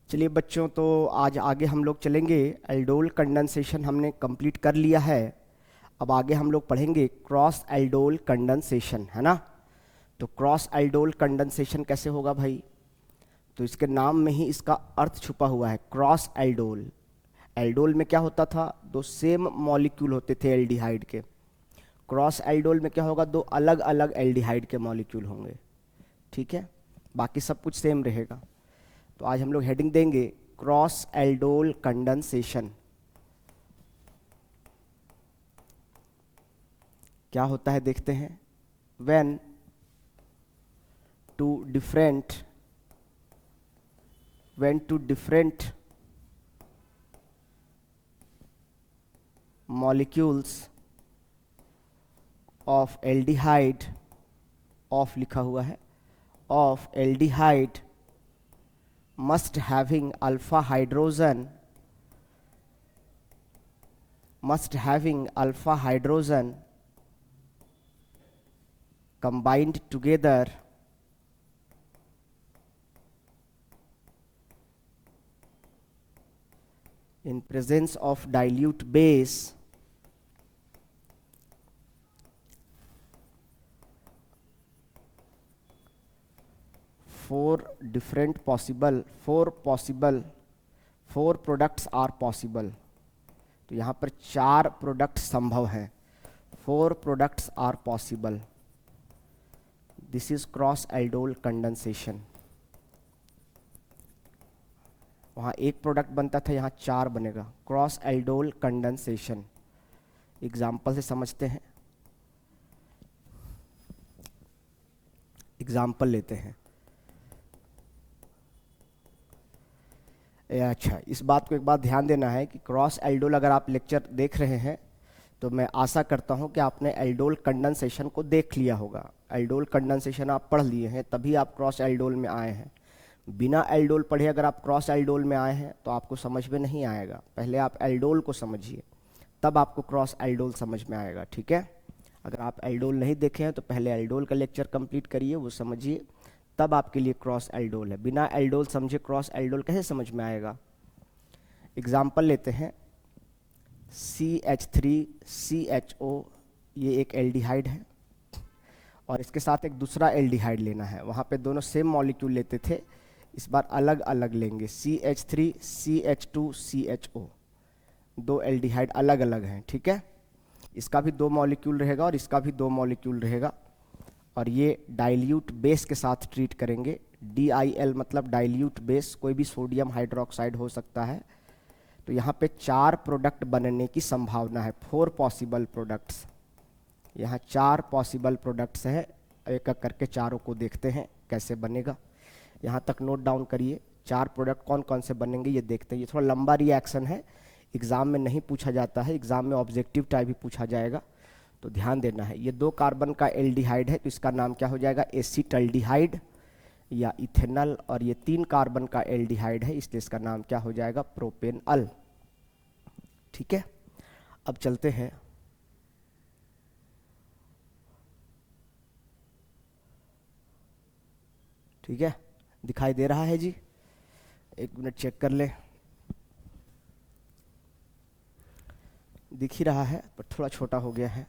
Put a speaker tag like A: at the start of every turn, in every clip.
A: चलिए बच्चों, तो आज आगे हम लोग चलेंगे। एल्डोल कंडेंसेशन हमने कंप्लीट कर लिया है। अब आगे हम लोग पढ़ेंगे क्रॉस एल्डोल कंडेंसेशन, है ना। तो क्रॉस एल्डोल कंडेंसेशन कैसे होगा भाई? तो इसके नाम में ही इसका अर्थ छुपा हुआ है, क्रॉस एल्डोल। एल्डोल में क्या होता था? दो सेम मॉलिक्यूल होते थे एल्डिहाइड के। क्रॉस एल्डोल में क्या होगा? दो अलग अलग एल्डिहाइड के मॉलिक्यूल होंगे, ठीक है। बाकी सब कुछ सेम रहेगा। तो आज हम लोग हेडिंग देंगे क्रॉस एल्डोल कंडेंसेशन। क्या होता है देखते हैं। When two different molecules of aldehyde, of लिखा हुआ है, of aldehyde must having alpha hydrogen combined together in presence of dilute base four products are possible। तो यहाँ पर 4 प्रोडक्ट संभव हैं। 4 products are possible। This is cross aldol condensation. वहाँ एक प्रोडक्ट बनता था, यहाँ 4 बनेगा। क्रॉस एल्डोल कंडेंसेशन एग्जाम्पल से समझते हैं। एग्जाम्पल लेते हैं। अच्छा, इस बात को एक बात ध्यान देना है कि क्रॉस एल्डोल अगर आप लेक्चर देख रहे हैं तो मैं आशा करता हूं कि आपने एल्डोल कंडेंसेशन को देख लिया होगा। एल्डोल कंडेंसेशन आप पढ़ लिए हैं, तभी आप क्रॉस एल्डोल में आए हैं। बिना एल्डोल पढ़े अगर आप क्रॉस एल्डोल में आए हैं तो आपको समझ में नहीं आएगा। पहले आप एल्डोल को समझिए, तब आपको क्रॉस एल्डोल समझ में आएगा, ठीक है। अगर आप एल्डोल नहीं देखे हैं तो पहले एल्डोल का लेक्चर कंप्लीट करिए, वो समझिए, तब आपके लिए क्रॉस एल्डोल है। बिना एल्डोल समझे क्रॉस एल्डोल कैसे समझ में आएगा? एग्जाम्पल लेते हैं। CH3CHO, ये एक एल्डिहाइड है और इसके साथ एक दूसरा एल्डिहाइड लेना है। वहाँ पे दोनों सेम मॉलिक्यूल लेते थे, इस बार अलग अलग लेंगे। CH3CH2CHO, दो एल्डिहाइड अलग अलग हैं, ठीक है। इसका भी 2 मॉलिक्यूल रहेगा और इसका भी 2 मॉलिक्यूल रहेगा और ये डाइल्यूट बेस के साथ ट्रीट करेंगे। DIL मतलब डाइल्यूट बेस, कोई भी सोडियम हाइड्रोक्साइड हो सकता है। तो यहाँ पे 4 प्रोडक्ट बनने की संभावना है, 4 पॉसिबल प्रोडक्ट्स। यहाँ 4 पॉसिबल प्रोडक्ट्स हैं। एक एक करके चारों को देखते हैं कैसे बनेगा। यहाँ तक नोट डाउन करिए। 4 प्रोडक्ट कौन कौन से बनेंगे ये देखते हैं। ये थोड़ा लंबा रिएक्शन है, एग्जाम में नहीं पूछा जाता है, एग्जाम में ऑब्जेक्टिव टाइप ही पूछा जाएगा, तो ध्यान देना है। ये 2 कार्बन का एल्डिहाइड है तो इसका नाम क्या हो जाएगा? एसीटल्डिहाइड या इथेनॉल। और ये 3 कार्बन का एल्डिहाइड है, इसलिए इसका नाम क्या हो जाएगा? प्रोपेनॉल, ठीक है। अब चलते हैं। ठीक है, दिखाई दे रहा है जी? एक मिनट चेक कर ले। दिख ही रहा है पर थोड़ा छोटा हो गया है।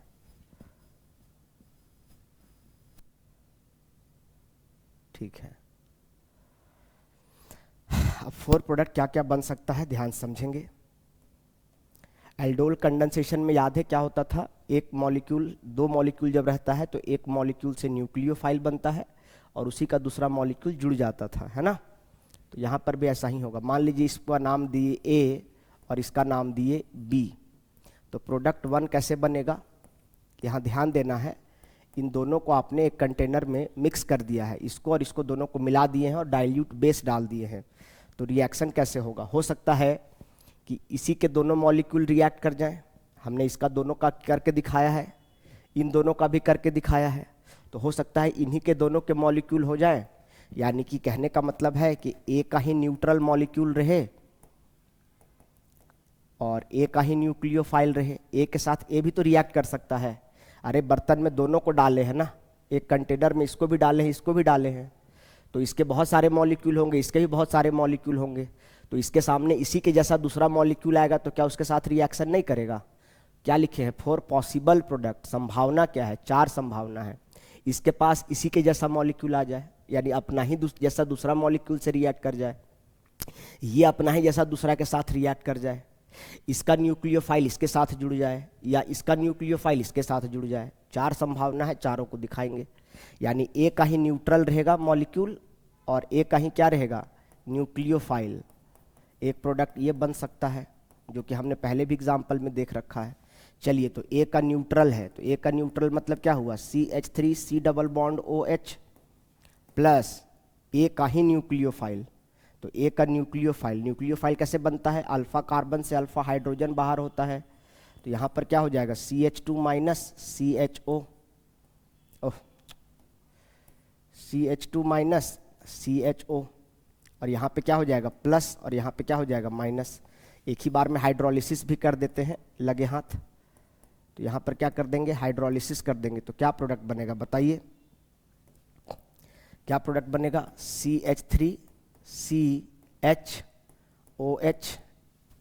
A: ठीक है। अब 4 प्रोडक्ट क्या क्या बन सकता है ध्यान समझेंगे। एल्डोल कंडेंसेशन में याद है क्या होता था? एक मॉलिक्यूल, 2 मॉलिक्यूल जब रहता है तो एक मॉलिक्यूल से न्यूक्लियोफाइल बनता है और उसी का दूसरा मॉलिक्यूल जुड़ जाता था, है ना। तो यहाँ पर भी ऐसा ही होगा। मान लीजिए इसका नाम दिए A और इसका नाम दिए B, तो प्रोडक्ट 1 कैसे बनेगा? यहाँ ध्यान देना है, इन दोनों को आपने एक कंटेनर में मिक्स कर दिया है, इसको और इसको दोनों को मिला दिए हैं और डाइल्यूट बेस डाल दिए हैं। तो रिएक्शन कैसे होगा? हो सकता है कि इसी के दोनों मॉलिक्यूल रिएक्ट कर जाएं। हमने इसका दोनों का करके दिखाया है, इन दोनों का भी करके दिखाया है, तो हो सकता है इन्हीं के दोनों के मॉलिक्यूल हो जाएं। यानी कि कहने का मतलब है कि A का ही न्यूट्रल मॉलिक्यूल रहे और A का ही न्यूक्लियोफाइल रहे। A के साथ A भी तो रिएक्ट कर सकता है। अरे बर्तन में दोनों को डाले हैं ना, एक कंटेनर में इसको भी डाले हैं, इसको भी डाले हैं, तो इसके बहुत सारे मॉलिक्यूल होंगे, इसके भी बहुत सारे मॉलिक्यूल होंगे। तो इसके सामने इसी के जैसा दूसरा मॉलिक्यूल आएगा तो क्या उसके साथ रिएक्शन नहीं करेगा? क्या लिखे हैं? 4 पॉसिबल प्रोडक्ट। संभावना क्या है? 4 संभावना है। इसके पास इसी के जैसा मॉलिक्यूल आ जाए, यानी अपना ही जैसा दूसरा मॉलिक्यूल से रिएक्ट कर जाए, ये अपना ही जैसा दूसरा के साथ रिएक्ट कर जाए, इसका न्यूक्लियोफाइल इसके साथ जुड़ जाए, या इसका न्यूक्लियोफाइल इसके साथ जुड़ जाए। 4 संभावना है, चारों को दिखाएंगे। यानी ए का ही न्यूट्रल रहेगा मॉलिक्यूल और ए का ही क्या रहेगा? न्यूक्लियोफाइल। एक प्रोडक्ट ये बन सकता है, जो कि हमने पहले भी एग्जाम्पल में देख रखा है। चलिए, तो ए का न्यूट्रल है, तो ए का न्यूट्रल मतलब क्या हुआ? CH3 C double bond OH plus A का ही न्यूक्लियोफाइल। तो ए का न्यूक्लियोफाइल, न्यूक्लियोफाइल कैसे बनता है? अल्फा कार्बन से अल्फा हाइड्रोजन बाहर होता है। तो यहाँ पर क्या हो जाएगा? CH2 minus CHO, CH2 minus CHO, और यहाँ पे क्या हो जाएगा? प्लस, और यहाँ पे क्या हो जाएगा? माइनस। एक ही बार में हाइड्रोलिसिस भी कर देते हैं लगे हाथ। तो यहाँ पर क्या कर देंगे? हाइड्रोलिसिस कर देंगे। तो क्या प्रोडक्ट बनेगा बताइए? क्या प्रोडक्ट बनेगा? CH3 CHOH,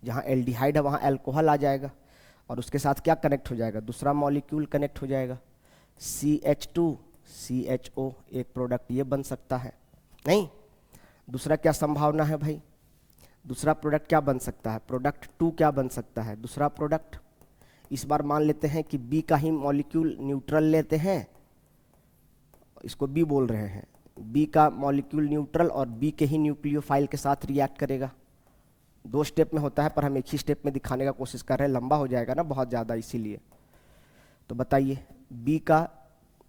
A: जहाँ एल्डिहाइड है वहाँ एल्कोहल आ जाएगा, और उसके साथ क्या कनेक्ट हो जाएगा? दूसरा मॉलिक्यूल कनेक्ट हो जाएगा, CH2 CHO। एक प्रोडक्ट ये बन सकता है। नहीं, दूसरा क्या संभावना है भाई? दूसरा प्रोडक्ट क्या बन सकता है? प्रोडक्ट 2 क्या बन सकता है? दूसरा प्रोडक्ट, इस बार मान लेते हैं कि बी का ही मॉलिक्यूल न्यूट्रल लेते हैं, इसको बी बोल रहे हैं। बी का मॉलिक्यूल न्यूट्रल और बी के ही न्यूक्लियोफाइल के साथ रिएक्ट करेगा। 2 स्टेप में होता है, पर हम एक ही स्टेप में दिखाने का कोशिश कर रहे हैं, लंबा हो जाएगा ना बहुत ज़्यादा, इसीलिए। तो बताइए, बी का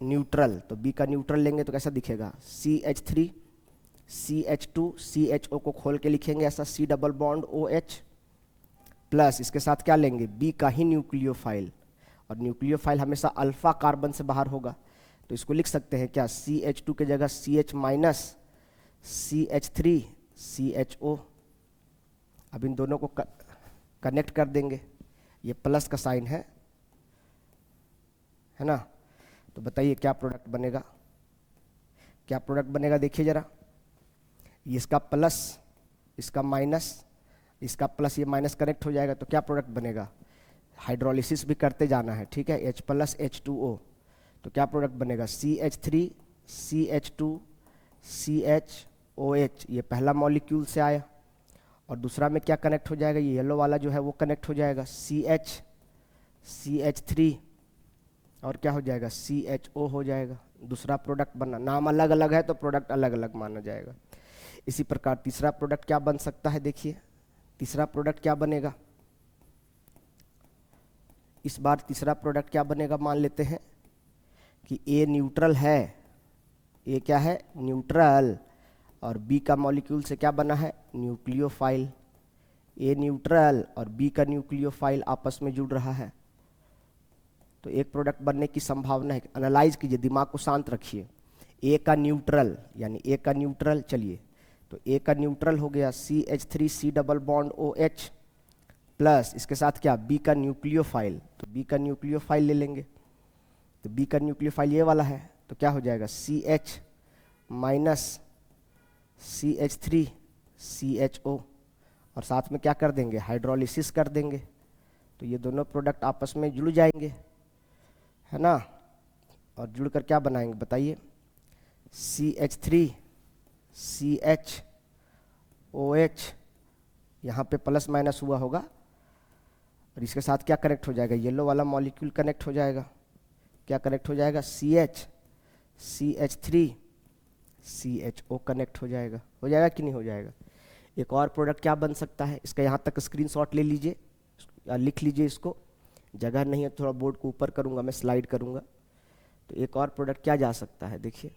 A: न्यूट्रल, तो बी का न्यूट्रल लेंगे तो कैसा दिखेगा? CH3 CH2 CHO को खोल के लिखेंगे ऐसा, C double bond OH plus, इसके साथ क्या लेंगे? बी का ही न्यूक्लियोफाइल, और न्यूक्लियोफाइल हमेशा अल्फा कार्बन से बाहर होगा। तो इसको लिख सकते हैं क्या? CH2 के जगह CH माइनस CH3 CHO। अब इन दोनों को कनेक्ट कर देंगे, ये प्लस का साइन है ना? तो बताइए क्या प्रोडक्ट बनेगा? क्या प्रोडक्ट बनेगा? देखिए जरा, इसका प्लस, इसका माइनस, इसका प्लस, ये माइनस कनेक्ट हो जाएगा, तो क्या प्रोडक्ट बनेगा? हाइड्रोलिसिस भी करते जाना है, ठीक है? H plus H2O। तो क्या प्रोडक्ट बनेगा? CH3 CH2 CHOH। ये पहला मॉलिक्यूल से आया, और दूसरा में क्या कनेक्ट हो जाएगा? ये येलो वाला जो है वो कनेक्ट हो जाएगा, CH3, और क्या हो जाएगा? CHO हो जाएगा। दूसरा प्रोडक्ट बना, नाम अलग अलग है तो प्रोडक्ट अलग अलग माना जाएगा। इसी प्रकार तीसरा प्रोडक्ट क्या बन सकता है? देखिए, तीसरा प्रोडक्ट क्या बनेगा? इस बार तीसरा प्रोडक्ट क्या बनेगा? मान लेते हैं कि ए न्यूट्रल है, ए क्या है? न्यूट्रल, और बी का मॉलिक्यूल से क्या बना है? न्यूक्लियोफाइल। ए न्यूट्रल और बी का न्यूक्लियोफाइल आपस में जुड़ रहा है, तो एक प्रोडक्ट बनने की संभावना है। एनालाइज कीजिए, दिमाग को शांत रखिए। ए का न्यूट्रल, यानी ए का न्यूट्रल, चलिए, तो ए का न्यूट्रल हो गया CH3 C double bond OH plus, इसके साथ क्या? बी का न्यूक्लियोफाइल। तो बी का न्यूक्लियोफाइल ले लेंगे, तो बी का न्यूक्लियोफाइल ये वाला है, तो क्या हो जाएगा? CH माइनस CH3 CHO, और साथ में क्या कर देंगे? हाइड्रोलिसिस कर देंगे। तो ये दोनों प्रोडक्ट आपस में जुड़ जाएंगे, है ना? और जुड़कर क्या बनाएंगे बताइए? CH3 CHOH, यहाँ पे प्लस माइनस हुआ होगा, और इसके साथ क्या कनेक्ट हो जाएगा? येलो वाला मॉलिक्यूल कनेक्ट हो जाएगा। क्या कनेक्ट हो जाएगा? CH3 CHO कनेक्ट हो जाएगा। हो जाएगा कि नहीं हो जाएगा? एक और प्रोडक्ट क्या बन सकता है? इसका यहाँ तक स्क्रीनशॉट ले लीजिए या लिख लीजिए इसको, जगह नहीं है, थोड़ा बोर्ड को ऊपर करूँगा, मैं स्लाइड करूँगा। तो एक और प्रोडक्ट क्या जा सकता है? देखिए,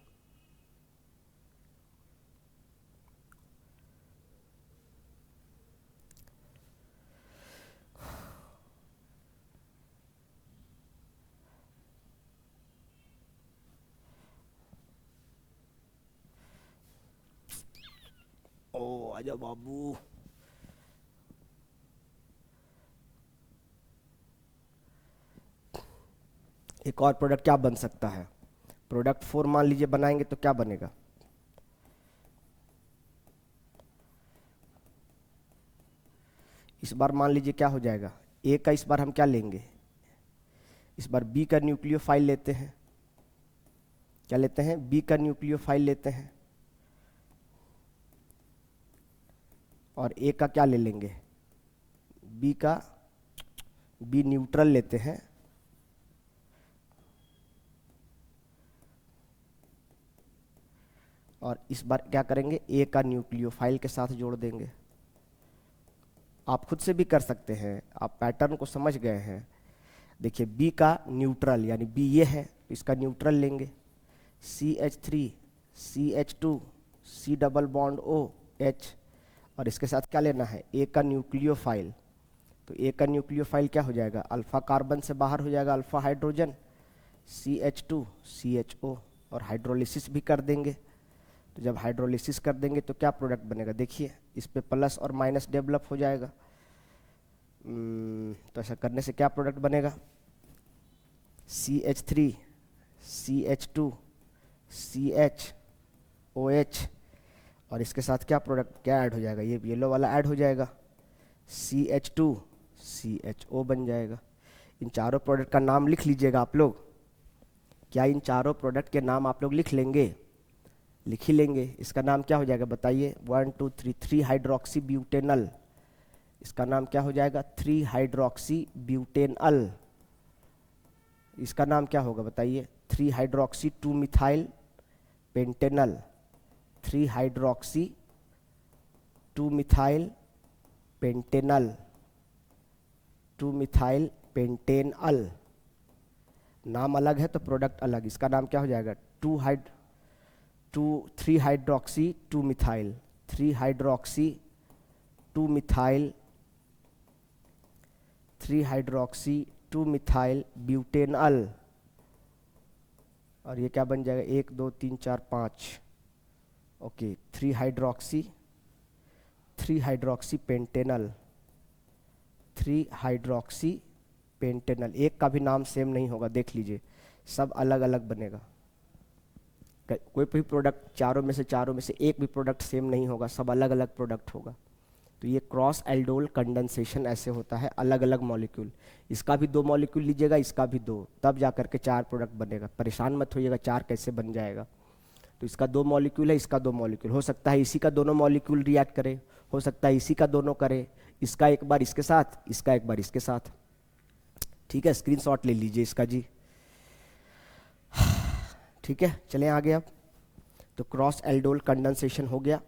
A: ओ आजा बाबू, एक और प्रोडक्ट क्या बन सकता है? प्रोडक्ट 4 मान लीजिए बनाएंगे, तो क्या बनेगा? इस बार मान लीजिए क्या हो जाएगा, ए का इस बार हम क्या लेंगे, इस बार बी का न्यूक्लियोफाइल लेते हैं, क्या लेते हैं, बी का न्यूक्लियोफाइल लेते हैं, और ए का क्या ले लेंगे, बी का, बी न्यूट्रल लेते हैं, और इस बार क्या करेंगे, ए का न्यूक्लियोफाइल के साथ जोड़ देंगे। आप खुद से भी कर सकते हैं, आप पैटर्न को समझ गए हैं। देखिए बी का न्यूट्रल यानी बी ये है, तो इसका न्यूट्रल लेंगे, CH3 CH2 C double bond O H, और इसके साथ क्या लेना है, ए का न्यूक्लियोफाइल। तो ए का न्यूक्लियोफाइल क्या हो जाएगा, अल्फा कार्बन से बाहर हो जाएगा अल्फा हाइड्रोजन, CH2 CHO, और हाइड्रोलिसिस भी कर देंगे। तो जब हाइड्रोलिसिस कर देंगे तो क्या प्रोडक्ट बनेगा, देखिए इस पे प्लस और माइनस डेवलप हो जाएगा। तो ऐसा करने से क्या प्रोडक्ट बनेगा, CH3 CH2 CHOH, और इसके साथ क्या प्रोडक्ट क्या ऐड हो जाएगा, ये येलो वाला ऐड हो जाएगा, CH2 CHO बन जाएगा। इन चारों प्रोडक्ट का नाम लिख लीजिएगा आप लोग, क्या इन चारों प्रोडक्ट के नाम आप लोग लिख लेंगे, लिख ही लेंगे। इसका नाम क्या हो जाएगा बताइए, 1 2 3 3 हाइड्रोक्सी ब्यूटेनल, इसका नाम क्या हो जाएगा, 3 हाइड्रोक्सी ब्यूटेनल। इसका नाम क्या होगा बताइए, 3 hydroxy 2 methyl Pantanal, 3 hydroxy 2 methyl Pantanal, 2 methyl Pantanal. नाम अलग है तो प्रोडक्ट अलग, इसका नाम क्या हो जाएगा, 3 hydroxy 2 methyl, 3 hydroxy 2 methyl, 3 hydroxy 2 methyl butanal, और ये क्या बन जाएगा, 1 2 3 4 5, okay, 3 hydroxy Pantanal, 3 hydroxy Pantanal. एक का भी नाम सेम नहीं होगा, देख लीजिए सब अलग अलग बनेगा। कोई भी प्रोडक्ट चारों में से एक भी प्रोडक्ट सेम नहीं होगा, सब अलग अलग प्रोडक्ट होगा। तो ये क्रॉस एल्डोल कंडेंसेशन ऐसे होता है, अलग अलग मॉलिक्यूल। इसका भी 2 मॉलिक्यूल लीजिएगा, इसका भी 2, तब जा करके 4 प्रोडक्ट बनेगा। परेशान मत होइएगा 4 कैसे बन जाएगा। तो इसका 2 मॉलिक्यूल है, इसका 2 मॉलिक्यूल, हो सकता है इसी का दोनों मॉलिक्यूल रिएक्ट करे, हो सकता है इसी का दोनों करे, इसका एक बार इसके साथ, इसका एक बार इसके साथ। ठीक है, स्क्रीनशॉट ले लीजिए इसका जी। ठीक है, चलें आगे। अब तो क्रॉस एल्डोल कंडेंसेशन हो गया।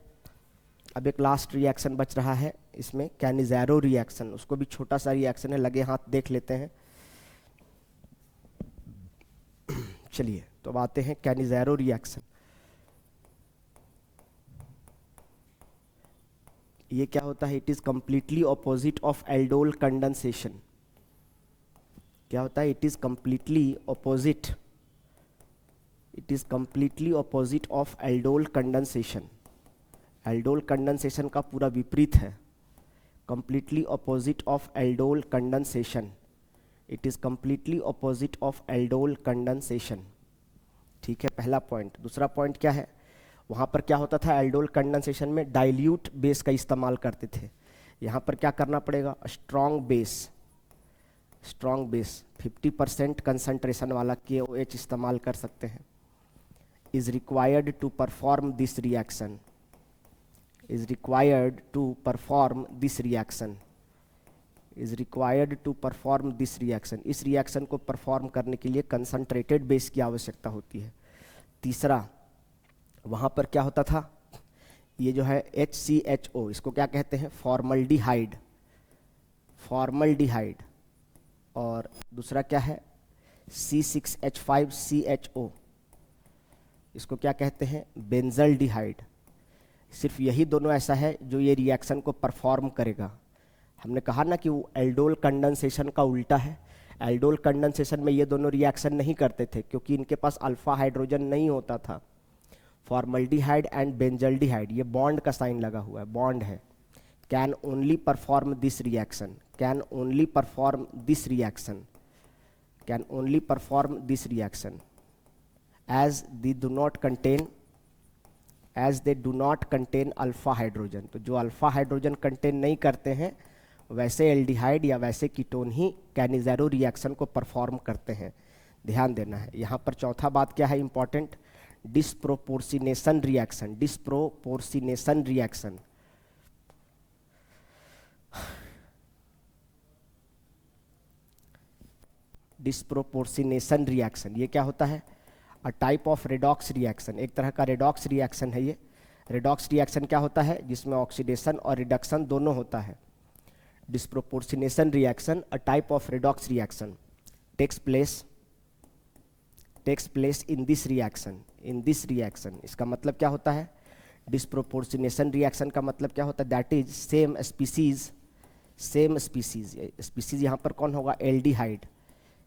A: अब एक लास्ट रिएक्शन बच रहा है इसमें, कैनिज़ेरो रिएक्शन, उसको भी छोटा सा रिएक्शन है, लगे हाथ देख लेते हैं। चलिए तो अब आते हैं कैनिज़ेरो रिएक्शन। ये क्या होता है, it is completely opposite of aldol condensation. क्या होता है, it is completely opposite of aldol condensation. Aldol condensation का पूरा विपरीत है, completely opposite of aldol condensation. It is completely opposite of aldol condensation. ठीक है, पहला पॉइंट। दूसरा पॉइंट क्या है, वहाँ पर क्या होता था, एल्डोल कंडेंसेशन में डाइल्यूट बेस का इस्तेमाल करते थे। यहाँ पर क्या करना पड़ेगा, स्ट्रॉन्ग बेस 50% कंसंट्रेशन वाला KOH इस्तेमाल कर सकते हैं। Is required to perform this reaction, is required to perform this reaction, is required to perform this reaction. इस रिएक्शन को परफॉर्म करने के लिए कंसंट्रेटेड बेस की आवश्यकता होती है। तीसरा, वहाँ पर क्या होता था, ये जो है HCHO, इसको क्या कहते हैं, फॉर्मल्डिहाइड। और दूसरा क्या है, C6H5CHO, इसको क्या कहते हैं, बेंजल्डिहाइड। सिर्फ यही दोनों ऐसा है जो ये रिएक्शन को परफॉर्म करेगा। हमने कहा ना कि वो एल्डोल कंडेंसेशन का उल्टा है। एल्डोल कंडेंसेशन में ये दोनों रिएक्शन नहीं करते थे क्योंकि इनके पास अल्फा हाइड्रोजन नहीं होता था। फॉर्मल्डिहाइड एंड बेंजल्डिहाइड, ये बॉन्ड का साइन लगा हुआ है, बॉन्ड है। Can only perform this reaction, can only perform this reaction, can only perform this reaction as they do not contain alpha hydrogen. तो जो अल्फा हाइड्रोजन कंटेन नहीं करते हैं वैसे एल्डिहाइड या वैसे कीटोन ही कैनिज़ेरो रिएक्शन को परफॉर्म करते हैं। ध्यान देना है। यहाँ पर चौथा बात क्या है important, disproportionation reaction. Disproportionation reaction, disproportionation reaction ये क्या होता है, अ टाइप ऑफ रेडॉक्स रिएक्शन, एक तरह का रेडॉक्स रिएक्शन है ये। रेडॉक्स रिएक्शन क्या होता है, जिसमें ऑक्सीडेशन और रिडक्शन दोनों होता है। Disproportionation reaction, a type of redox reaction takes place in this reaction. इसका मतलब क्या होता है, डिस्प्रोपोर्शनेशन रिएक्शन का मतलब क्या होता है, दैट इज सेम स्पीसीज यहाँ पर कौन होगा, aldehyde.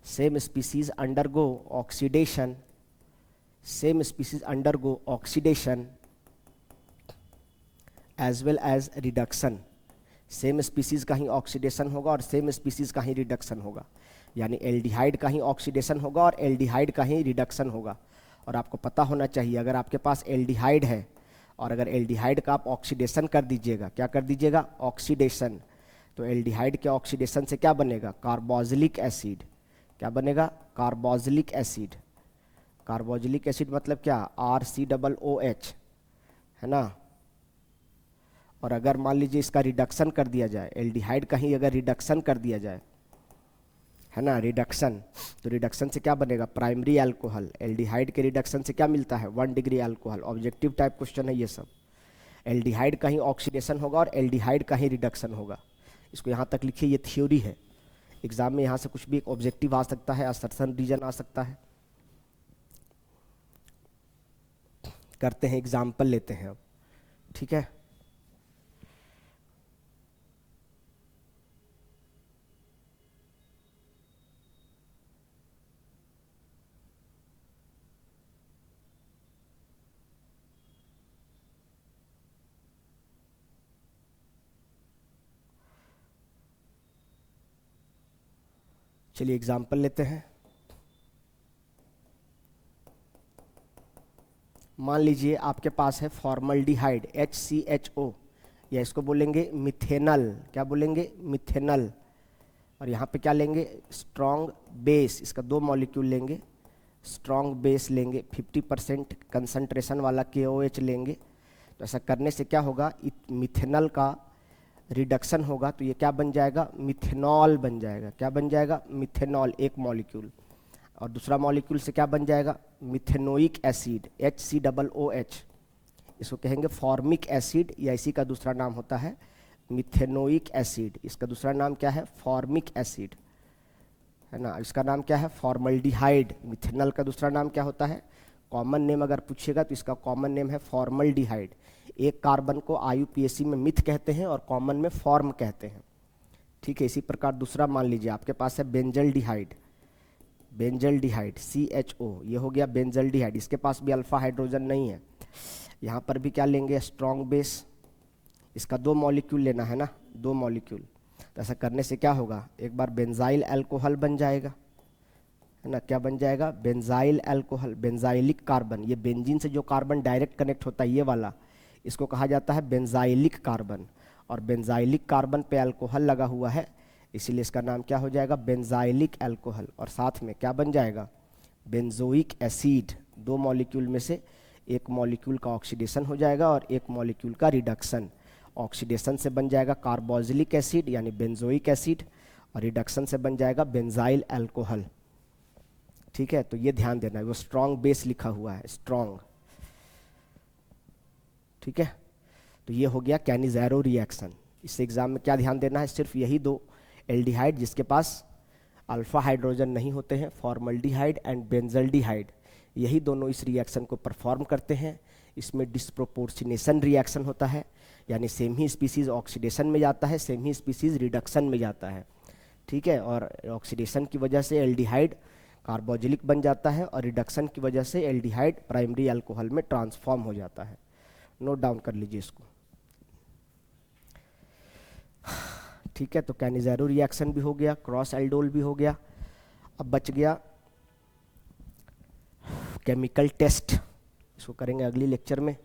A: Same species undergo oxidation as well as reduction. Same species का ही ऑक्सीडेशन होगा और सेम स्पीसीज का ही रिडक्शन होगा, यानी एल्डिहाइड का ही ऑक्सीडेशन होगा और एल्डिहाइड का ही रिडक्शन होगा। और आपको पता होना चाहिए, अगर आपके पास एल्डिहाइड है और अगर एल्डिहाइड का आप ऑक्सीडेशन कर दीजिएगा, क्या कर दीजिएगा, ऑक्सीडेशन, तो एल्डिहाइड के ऑक्सीडेशन से क्या बनेगा, कार्बोक्सिलिक एसिड। क्या बनेगा, कार्बोक्सिलिक एसिड। कार्बोक्सिलिक एसिड मतलब क्या, RCOOH, है ना। और अगर मान लीजिए इसका रिडक्शन कर दिया जाए, एल्डिहाइड का ही अगर रिडक्शन कर दिया जाए, है ना, रिडक्शन, तो रिडक्शन से क्या बनेगा, प्राइमरी अल्कोहल। एल्डिहाइड के रिडक्शन से क्या मिलता है, 1 degree alcohol. Objective type question है ये सब। एल्डिहाइड का ही ऑक्सीडेशन होगा और एल्डिहाइड का ही रिडक्शन होगा। इसको यहाँ तक लिखिए, ये थ्योरी है। एग्जाम में यहाँ से कुछ भी एक ऑब्जेक्टिव आ सकता है, असर्शन रीजन आ सकता है। करते हैं, एग्जाम्पल लेते हैं अब, ठीक है। चलिए एग्जाम्पल लेते हैं। मान लीजिए आपके पास है फॉर्मल्डिहाइड HCHO, या इसको बोलेंगे मिथेनल। क्या बोलेंगे, मिथेनल। और यहाँ पे क्या लेंगे, स्ट्रॉन्ग बेस। इसका 2 मॉलिक्यूल लेंगे, स्ट्रॉन्ग बेस लेंगे, 50% कंसंट्रेशन वाला KOH लेंगे। तो ऐसा करने से क्या होगा, मिथेनल का रिडक्शन होगा, तो ये क्या बन जाएगा, मिथेनॉल बन जाएगा। क्या बन जाएगा, मिथेनॉल, एक मॉलिक्यूल। और दूसरा मॉलिक्यूल से क्या बन जाएगा, मिथेनोइक एसिड, HCOOH। इसको कहेंगे फॉर्मिक एसिड, या इसी का दूसरा नाम होता है मिथेनोइक एसिड। इसका दूसरा नाम क्या है, फॉर्मिक एसिड, है ना। इसका नाम क्या है, फॉर्मल्डिहाइड। मिथेनॉल का दूसरा नाम क्या होता है, कॉमन नेम अगर पूछेगा तो इसका कॉमन नेम है फॉर्मल्डिहाइड। एक कार्बन को IUPAC में मिथ कहते हैं और कॉमन में फॉर्म कहते हैं, ठीक है। इसी प्रकार दूसरा मान लीजिए आपके पास है बेंजल्डिहाइड, CHO, ये हो गया बेंजल्डिहाइड। इसके पास भी अल्फा हाइड्रोजन नहीं है। यहाँ पर भी क्या लेंगे, स्ट्रॉन्ग बेस। इसका 2 मॉलिक्यूल लेना है ना, 2 मॉलिक्यूल। तो ऐसा करने से क्या होगा, एक बार बेंजाइल अल्कोहल बन जाएगा, है ना। क्या बन जाएगा, बेंजाइल अल्कोहल, बेंजाइलिक कार्बन। ये बेंजीन से जो कार्बन डायरेक्ट कनेक्ट होता है, ये वाला, इसको कहा जाता है बेंजाइलिक कार्बन। और बेंजाइलिक कार्बन पे अल्कोहल लगा हुआ है, इसीलिए इसका नाम क्या हो जाएगा, बेंजाइलिक अल्कोहल। और साथ में क्या बन जाएगा, बेंजोइक एसिड। 2 मॉलिक्यूल में से एक मॉलिक्यूल का ऑक्सीडेशन हो जाएगा और एक मॉलिक्यूल का रिडक्शन। ऑक्सीडेशन से बन जाएगा कार्बोक्सिलिक एसिड यानी बेंजोइक एसिड, और रिडक्शन से बन जाएगा बेंजाइल अल्कोहल, ठीक है। तो ये ध्यान देना है, वो स्ट्रॉन्ग बेस लिखा हुआ है, स्ट्रॉन्ग, ठीक है। तो ये हो गया कैनिज़ेरो रिएक्शन। इस एग्जाम में क्या ध्यान देना है, सिर्फ यही 2 एल्डिहाइड जिसके पास अल्फा हाइड्रोजन नहीं होते हैं, फॉर्मल्डिहाइड एंड बेंजल्डिहाइड, यही दोनों इस रिएक्शन को परफॉर्म करते हैं। इसमें डिस्प्रोपोर्शनेशन रिएक्शन होता है, यानी सेम ही स्पीसीज ऑक्सीडेशन में जाता है, सेम ही स्पीसीज रिडक्शन में जाता है, ठीक है। और ऑक्सीडेशन की वजह से एल्डिहाइड कार्बोक्सिलिक बन जाता है और रिडक्शन की वजह से एल्डिहाइड प्राइमरी अल्कोहल में ट्रांसफॉर्म हो जाता है। नोट डाउन कर लीजिए इसको, ठीक है। तो कैनिज़ेरो रिएक्शन भी हो गया, क्रॉस एल्डोल भी हो गया। अब बच गया केमिकल टेस्ट, इसको करेंगे अगली लेक्चर में।